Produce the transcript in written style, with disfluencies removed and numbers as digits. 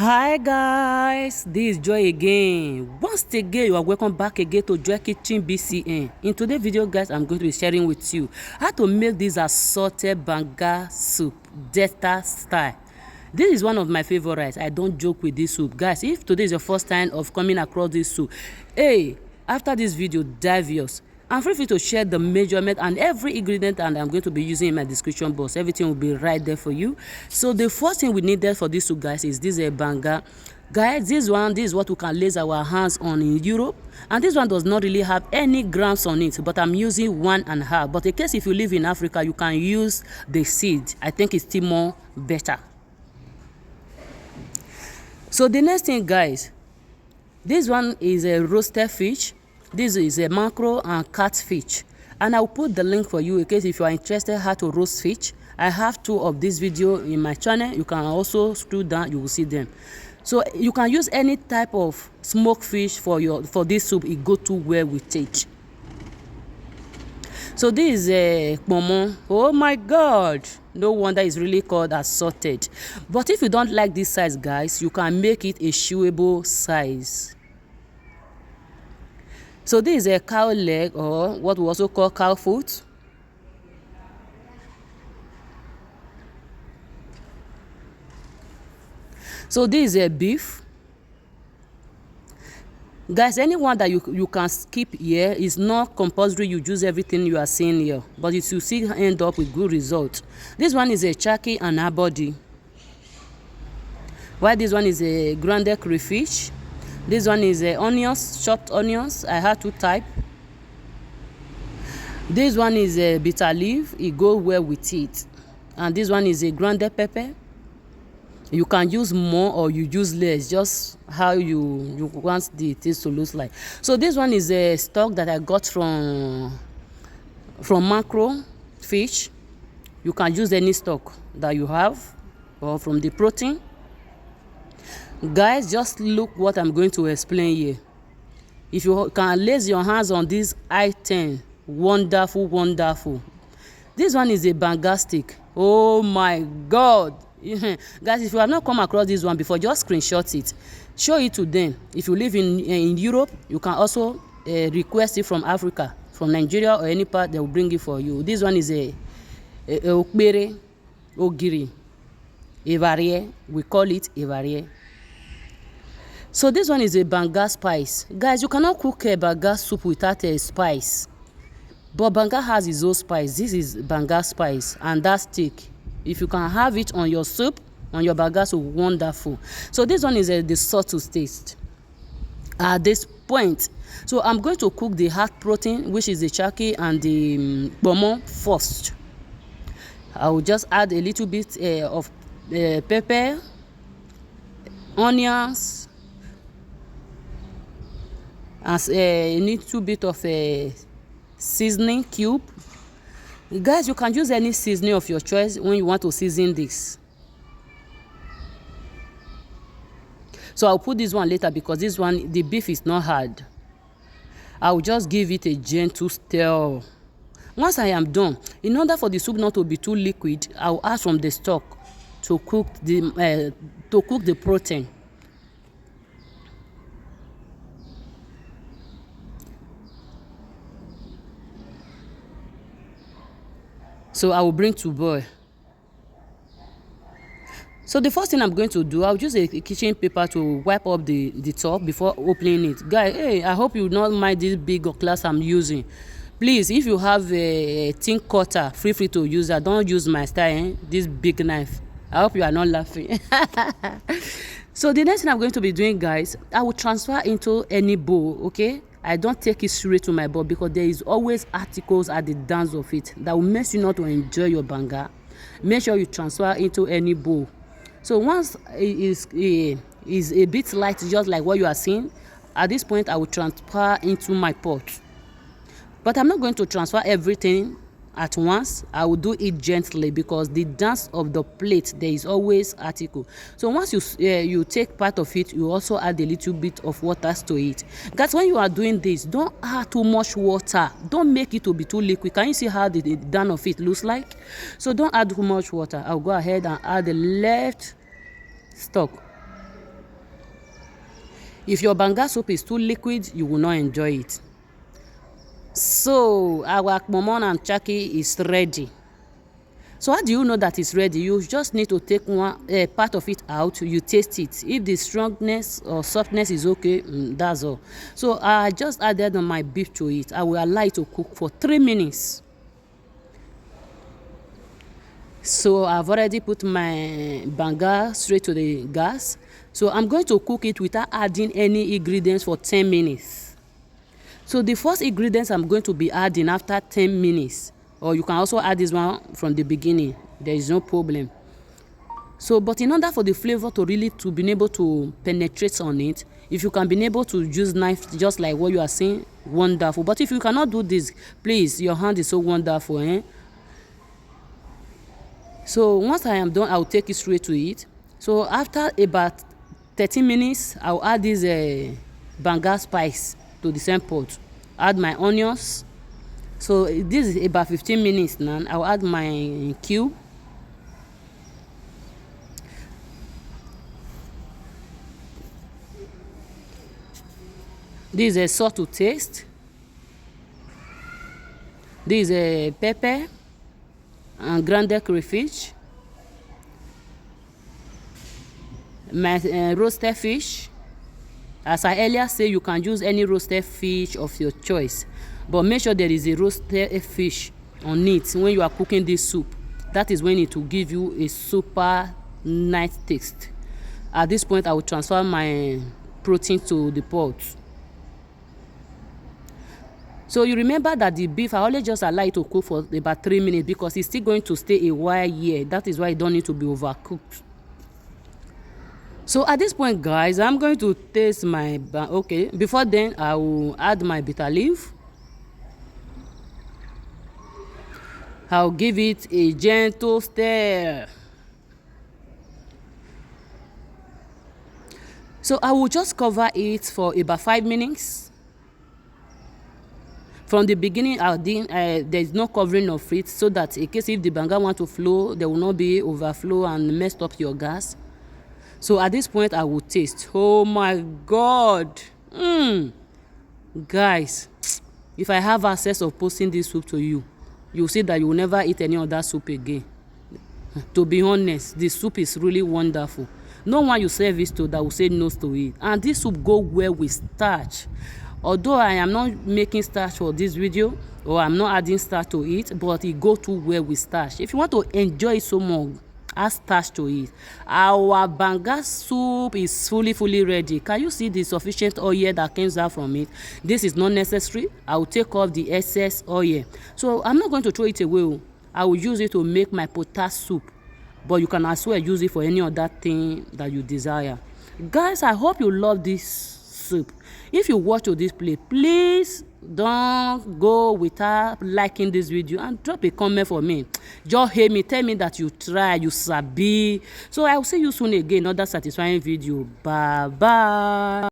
Hi guys, this is Joy again. Once again, you are welcome back again to Joy Kitchen BCN. In today's video, guys, I'm going to be sharing with you how to make this assorted banga soup, Delta style. This is one of my favorites. I don't joke with this soup, guys. If today is your first time of coming across this soup, hey, after this video, dive yours. And feel free to share the measurement and every ingredient and I'm going to be using in my description box. Everything will be right there for you. So the first thing we needed for this soup, guys, is this banga. Guys, this is what we can lay our hands on in Europe. And this one does not really have any grams on it, but I'm using 1.5. But in case if you live in Africa, you can use the seed. I think it's still more better. So the next thing, guys, this one is a roasted fish. This is a mackerel and catfish, and I'll put the link for you in case if you are interested how to roast fish. I have 2 of this video in my channel. You can also scroll down, you will see them. So you can use any type of smoked fish for this soup. It go too well with it. So this is a kpomo. Oh my god, no wonder it's really called assorted. But if you don't like this size, guys, you can make it a chewable size. So this is a cow leg, or what we also call cow foot. So this is a beef. Guys, anyone that you can skip here is not compulsory you use everything you are seeing here, but you will still end up with good results. This one is a shaki and a body, while this one is a grounded crayfish. This one is onions, chopped onions. I have 2 types. This one is a bitter leaf. It goes well with it. And this one is a grounded pepper. You can use more or you use less, just how you want the taste to look like. So this one is a stock that I got from mackerel fish. You can use any stock that you have or from the protein. Guys, just look what I'm going to explain here. If you can lay your hands on this item, wonderful, wonderful. This one is a banga stick. Oh my god. Guys, if you have not come across this one before, just screenshot it, show it to them. If you live in Europe, you can also request it from Africa, from Nigeria or any part. They will bring it for you. This one is a Ogiri, we call it a. So this one is a banga spice. Guys, you cannot cook a banga soup without a spice. But banga has its own spice. This is banga spice, and that stick. If you can have it on your soup, on your banga soup, wonderful. So this one is the subtle taste at this point. So I'm going to cook the hard protein, which is the shaki and the kpomo first. I will just add a little bit of pepper, onions, as a little bit of a seasoning cube. Guys, you can use any seasoning of your choice when you want to season this. So I'll put this one later because this one, the beef is not hard. I'll just give it a gentle stir. Once I am done, in order for the soup not to be too liquid, I'll add from the stock to cook the protein. So I will bring to boil. So the first thing I'm going to do, I'll use a kitchen paper to wipe up the top before opening it. Guys, hey, I hope you not mind this big glass I'm using. Please, if you have a thin cutter, feel free to use that. Don't use my style, this big knife. I hope you are not laughing. So the next thing I'm going to be doing, guys, I will transfer into any bowl, okay? I don't take it straight to my bowl because there is always articles at the dance of it that will make you not to enjoy your banga. Make sure you transfer into any bowl. So once it is a bit light, just like what you are seeing, at this point I will transfer into my pot. But I'm not going to transfer everything at once. I will do it gently because the dance of the plate, there is always article. So once you take part of it, you also add a little bit of water to it. Guys, when you are doing this, don't add too much water. Don't make it to be too liquid. Can you see how the dance of it looks like? So don't add too much water. I'll go ahead and add the left stock. If your banga soup is too liquid, you will not enjoy it. So our kpomo and shaki is ready. So how do you know that it's ready? You just need to take one part of it out. You taste it. If the strongness or softness is okay, that's all. So I just added my beef to it. I will allow it to cook for 3 minutes. So I've already put my banga straight to the gas. So I'm going to cook it without adding any ingredients for 10 minutes. So the first ingredients I'm going to be adding after 10 minutes, or you can also add this one from the beginning, there is no problem. So but in order for the flavor to really to be able to penetrate on it, if you can be able to use knife just like what you are saying, wonderful. But if you cannot do this, please, your hand is so wonderful, eh? So once I am done, I will take it straight to it. So after about 30 minutes, I will add this banga spice to the same pot. Add my onions. So this is about 15 minutes now. I will add my cube. This is a salt to taste. This is a pepper and grounded crayfish. My roasted fish. As I earlier said, you can use any roasted fish of your choice, but make sure there is a roasted fish on it when you are cooking this soup. That is when it will give you a super nice taste. At this point, I will transfer my protein to the pot. So you remember that the beef, I always just allow it to cook for about 3 minutes because it's still going to stay a while here. That is why it don't need to be overcooked. So at this point, guys, I'm going to taste my okay. Before then, I will add my bitter leaf. I'll give it a gentle stir. So I will just cover it for about 5 minutes. From the beginning, there is no covering of it, so that in case if the banga want to flow, there will not be overflow and mess up your gas. So at this point, I will taste. Oh my God. Guys, if I have access of posting this soup to you, you'll see that you will never eat any other soup again. To be honest, this soup is really wonderful. No one you serve it to that will say no to it. And this soup go well with starch. Although I am not making starch for this video, or I'm not adding starch to it, but it go too well with starch. If you want to enjoy it so much, add starch to it. Our banga soup is fully ready. Can you see the sufficient oil that comes out from it? This is not necessary. I will take off the excess oil. So I'm not going to throw it away. I will use it to make my potash soup, but you can as well use it for any other thing that you desire. Guys, I hope you love this soup. If you watch to this play, please don't go without liking this video and drop a comment for me. Just hate me, tell me that you try, you sabi. So I will see you soon again, another satisfying video. Bye bye.